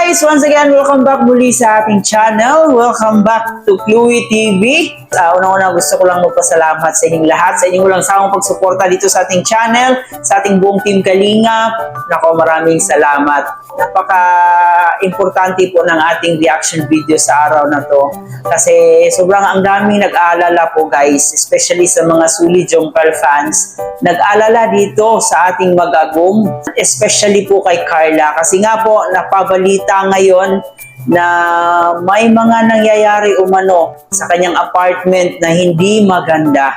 guys! Once again, welcome back muli sa ating channel. Welcome back to Chloe TV. Unang-una gusto ko lang magpasalamat sa inyong lahat, sa inyong walang sawang pagsuporta dito sa ating channel, sa ating buong team Kalingap. Nako, maraming salamat. Napaka-importante po ng ating reaction video sa araw na to. Kasi sobrang ang daming nag-aalala po guys, especially sa mga Sully Jongkal fans. Nag-aalala dito sa ating magagum, especially po kay Carla. Kasi nga po, napabalita ngayon na may mga nangyayari umano sa kanyang apartment na hindi maganda.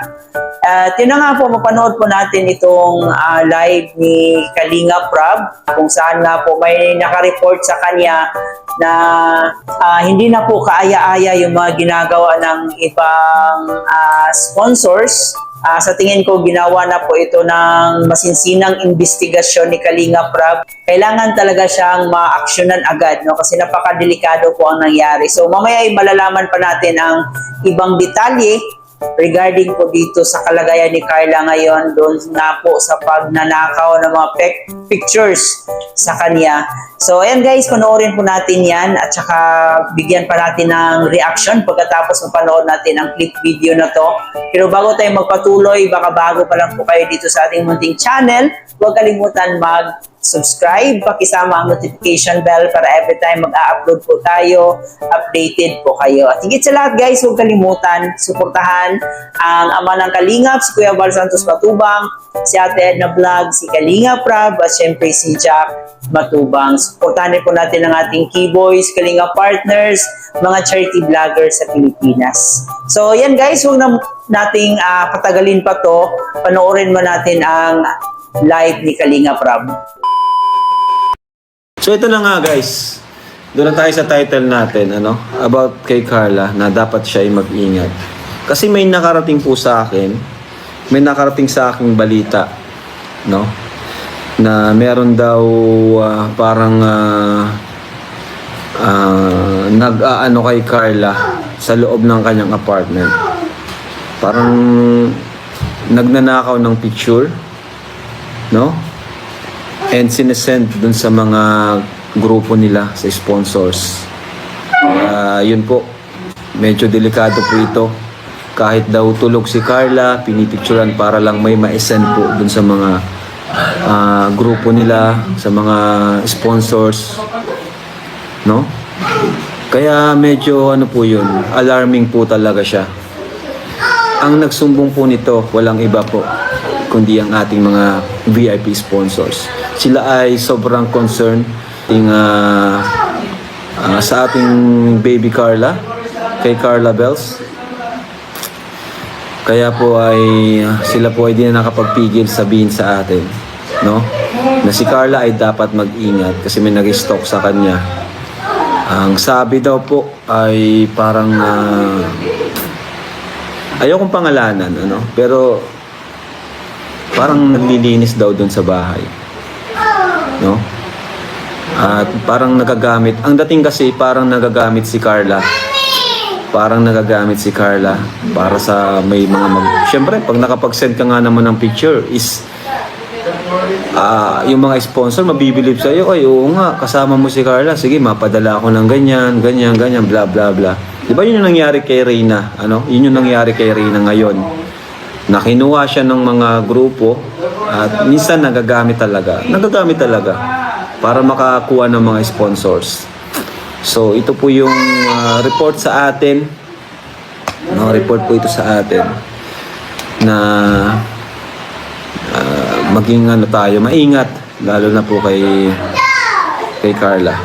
Yun na nga po, mapanood po natin itong live ni Kalingap Rab, kung saan nga po may nakareport sa kanya na hindi na po kaaya-aya yung mga ginagawa ng ibang sponsors. Sa tingin ko, ginawa na po ito ng masinsinang investigasyon ni Kalingap Rab. Kailangan talaga siyang ma-aksyonan agad, no? Kasi napakadelikado po ang nangyari. So mamaya ay malalaman pa natin ang ibang detalye regarding po dito sa kalagayan ni Carla ngayon, doon na po sa pagnanakaw ng mga pictures sa kanya. So ayan guys, panoorin po natin yan at saka bigyan pa natin ng reaction pagkatapos mapanood natin ang clip video na to. Pero bago tayo magpatuloy, baka bago pa lang po kayo dito sa ating munting channel, huwag kalimutan mag-subscribe, pakisama ang notification bell para every time mag-a-upload po tayo, updated po kayo. At higit sa lahat guys, huwag kalimutan, suportahan ang ama ng Kalingap, si Kuya Val Santos Matubang, si Ate Edna Vlog, si Kalingap Rab, at syempre si Jack Matubang. Suportahan po natin ang ating Keyboys, Kalingap Partners, mga charity vloggers sa Pilipinas. So yan guys, huwag na nating patagalin pa to, panoorin mo natin ang live ni Kalingap Rab. So ito na nga guys, doon na tayo sa title natin, about kay Carla, na dapat siya ay mag-ingat. Kasi may nakarating po sa akin, may nakarating sa aking balita, no? Na meron daw parang nag-aano kay Carla sa loob ng kanyang apartment. Parang nagnanakaw ng picture, no? And sinesend dun sa mga grupo nila, sa sponsors. Yun po, medyo delikado po ito. Kahit daw tulog si Carla, pinipicturan para lang may ma-send po dun sa mga grupo nila, sa mga sponsors, no? Kaya medyo po yun, alarming po talaga siya. Ang nagsumbong po nito, walang iba po kundi ang ating mga VIP sponsors. Sila ay sobrang concerned sa ating baby Carla, kay Carla Bells. Kaya po ay sila po ay di na nakapagpigil sabihin sa atin, no? Na si Carla ay dapat mag-ingat kasi may nag-stalk sa kanya. Ang sabi daw po ay parang ayokong pangalanan, pero parang naglilinis daw doon sa bahay, no? At parang nagagamit. Ang dating kasi parang nagagamit si Carla. Parang nagagamit si Carla para sa may mga Siyempre, pag nakapag-send ka nga naman ng picture is yung mga sponsor mabibilib sa iyo, ay oo nga, kasama mo si Carla, sige, mapadala ako ng ganyan, bla bla bla. Di ba yun yung nangyari kay Reyna? Yun yung nangyari kay Reyna ngayon. Nakinuha siya ng mga grupo at minsan nagagamit talaga para makakuha ng mga sponsors. So ito po yung report sa atin, report po ito sa atin na maging tayo maingat, lalo na po kay Carla.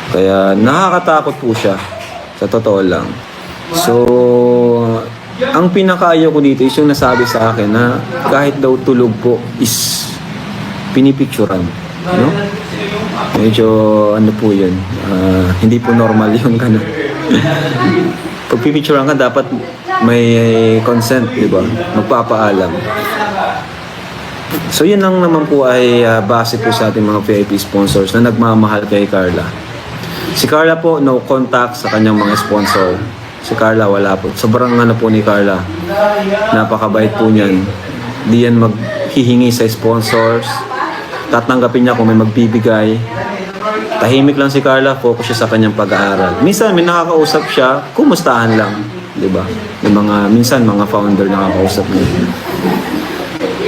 Kaya nakakatakot po siya, sa totoo lang. So ang pinakaayaw ko dito is yung nasabi sa akin na kahit daw tulog po is pinipicturan, no? Medyo po yun, hindi po normal yung ganun. Pag pipicturan ka, dapat may consent, di ba? Magpapaalam. So yun lang naman po ay base po sa ating mga VIP sponsors na nagmamahal kay Carla. Si Carla po, no contact sa kanyang mga sponsor. Si Carla, wala po. Sobrang po ni Carla. Napakabait po niyan. Di yan maghihingi sa sponsors. Tatanggapin niya kung may magbibigay. Tahimik lang si Carla, focus siya sa kanyang pag-aaral. Minsan may nakakausap siya, kumustahan lang, 'di ba? Yung minsan mga founder nakakausap niya.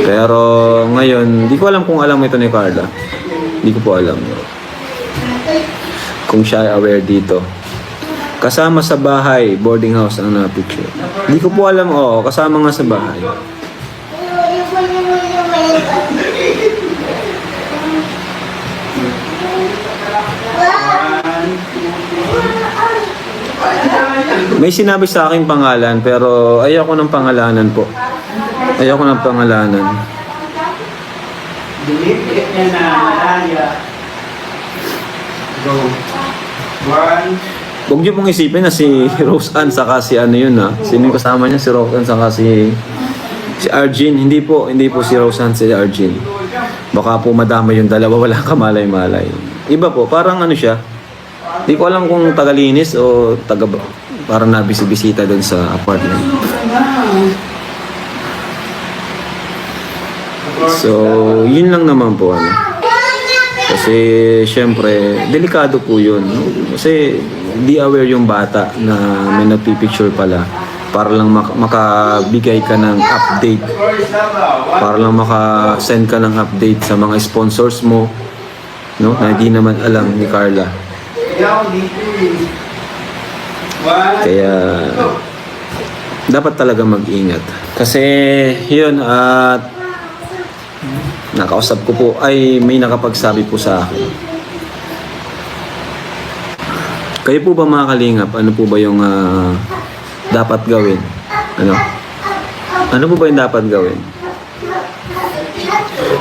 Pero ngayon, di ko alam kung alam ito ni Carla. Di ko po alam. Kung siya ay aware dito. Kasama sa bahay, boarding house ang na-picture. Di ko po alam, kasama nga sa bahay. May sinabi sa akin pangalan, pero ayoko ng pangalanan po. Ayoko ng pangalanan. Dinipiit niya na Malaya. Go. 1. Huwag niyo pong isipin na si Rose Ann saka si ano yun ha. Sino yung kasama niya? Si Rose Ann saka si Arjin. Hindi po si Rose Ann, si Arjin. Baka po madama yung dalawa, wala kamalay-malay. Iba po, parang ano siya. Hindi ko alam kung tagalinis o parang nabisibisita doon sa apartment. So, yun lang naman po ano. Kasi syempre, delikado po yun. No? Kasi di aware yung bata na may nagpipicture pala para lang makabigay ka ng update. Para lang makasend ka ng update sa mga sponsors mo. No? Na hindi naman alam ni Carla. Kaya dapat talaga mag-ingat. Kasi yun at nakausap ko po ay may nakapagsabi po sa akin. Kayo po ba mga kalingap, ano po ba yung dapat gawin? Ano po ba yung dapat gawin?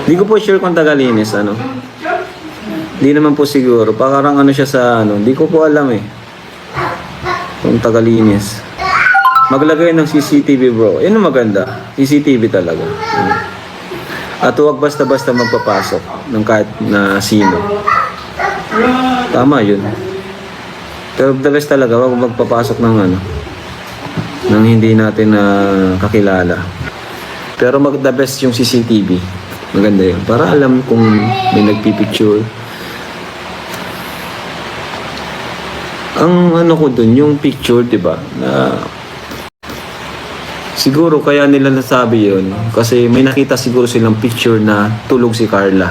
Hindi ko po sure kung tagalinis, Hindi naman po siguro. Parang siya sa hindi ko po alam eh. Kung tagalinis. Maglagay ng CCTV bro. Yan ang maganda. CCTV talaga. At huwag basta-basta magpapasok ng kahit na sino. Tama yun. Pero the best talaga, huwag magpapasok ng ng hindi natin kakilala. Pero the best yung CCTV. Maganda yun. Para alam kung may nagpipicture. Ang ko dun, yung picture, diba? Na siguro kaya nila nasabi yun kasi may nakita siguro silang picture na tulog si Carla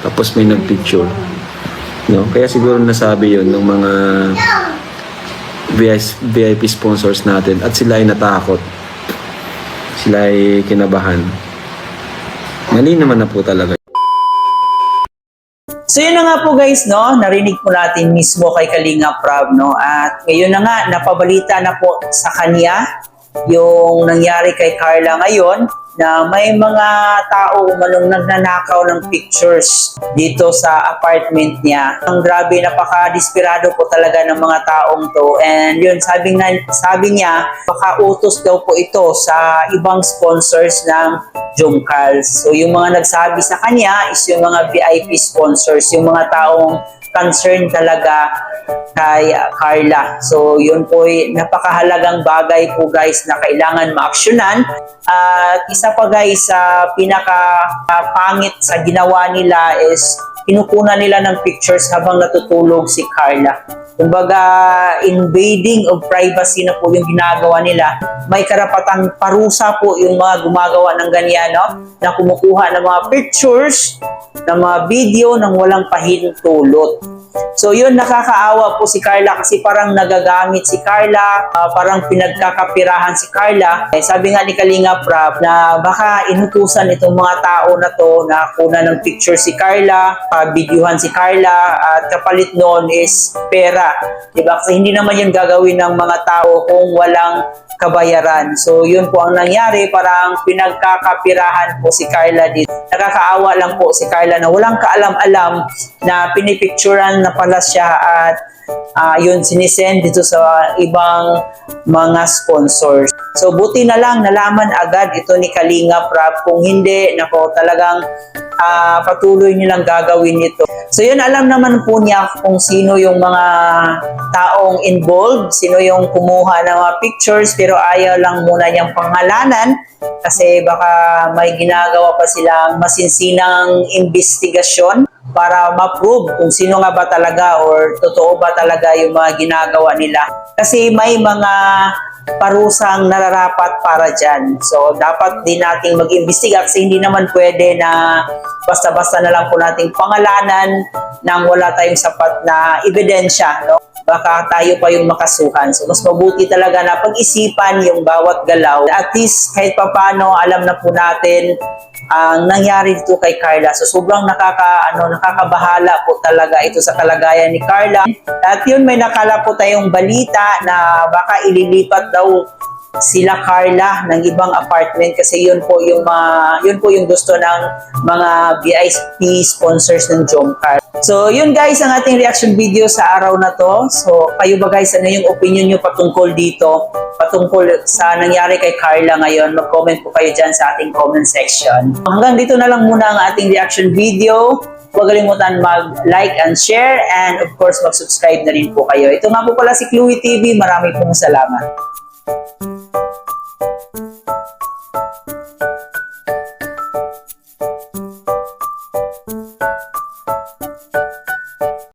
tapos may nagpicture, no? Kaya siguro nasabi yun ng mga VIP sponsors natin at sila ay natakot, sila ay kinabahan. Mali naman na po talaga. So yun na nga po guys, no? Narinig po natin mismo kay Kalinga Prab, no? At ngayon na nga, napabalita na po sa kanya yung nangyari kay Carla ngayon na may mga tao umanong nagnanakaw ng pictures dito sa apartment niya. Ang grabe, napaka-desperado po talaga ng mga taong to. And yun, sabi niya, baka utos daw po ito sa ibang sponsors ng Jomcals. So yung mga nagsabi sa kanya is yung mga VIP sponsors, yung mga taong concerned talaga kay Carla. So yun po ay napakahalagang bagay po guys na kailangan maaksyonan. At isa pa guys, sa pinaka-pangit sa ginawa nila is pinukunan nila ng pictures habang natutulog si Carla. Kumbaga, invading of privacy na po yung ginagawa nila. May karapatang parusa po yung mga gumagawa ng ganyan, no? Na kumukuha ng mga pictures, ng mga video ng walang pahintulot. So yun, nakakaawa po si Carla kasi parang nagagamit si Carla, parang pinagkakapirahan si Carla. Sabi nga ni Kalinga Prab na baka inutusan itong mga tao na to na kuna ng picture si Carla, pa-videohan si Carla, at kapalit noon is pera. Diba? Kasi hindi naman yun gagawin ng mga tao kung walang kabayaran. So yun po ang nangyari, parang pinagkakapirahan po si Carla dito. Nakakaawa lang po si Carla na walang kaalam-alam na pinipicturan na pala siya at yun sinisend dito sa ibang mga sponsors. So buti na lang nalaman agad ito ni Kalinga Prab. Kung hindi, nako, talagang patuloy nilang gagawin ito. So yun, alam naman po niya kung sino yung mga taong involved, sino yung kumuha ng mga pictures, pero ayaw lang muna niyang pangalanan kasi baka may ginagawa pa silang masinsinang investigasyon para ma-prove kung sino nga ba talaga or totoo ba talaga yung mga ginagawa nila. Kasi may mga parusang nararapat para dyan. So, dapat din nating mag-imbestiga kasi hindi naman pwede na basta-basta na lang po nating pangalanan nang wala tayong sapat na ebidensya, no? Baka tayo pa yung makasuhan. So, mas mabuti talaga na pag-isipan yung bawat galaw. At least, kahit papano, alam na po natin ang nangyari dito kay Carla. So, sobrang nakakabahala po talaga ito sa kalagayan ni Carla. At yun, may nakala po tayong balita na baka ililipat daw sila Carla ng ibang apartment kasi yun po yung gusto ng mga VIP sponsors ng Jomcar. So yun guys ang ating reaction video sa araw na to. So kayo ba guys, ano yung opinion nyo patungkol dito? Patungkol sa nangyari kay Carla ngayon? Mag-comment po kayo dyan sa ating comment section. Hanggang dito na lang muna ang ating reaction video. Huwag kalimutan mag-like and share and of course mag-subscribe na rin po kayo. Ito nga po pala si Chloe TV. Marami pong salamat.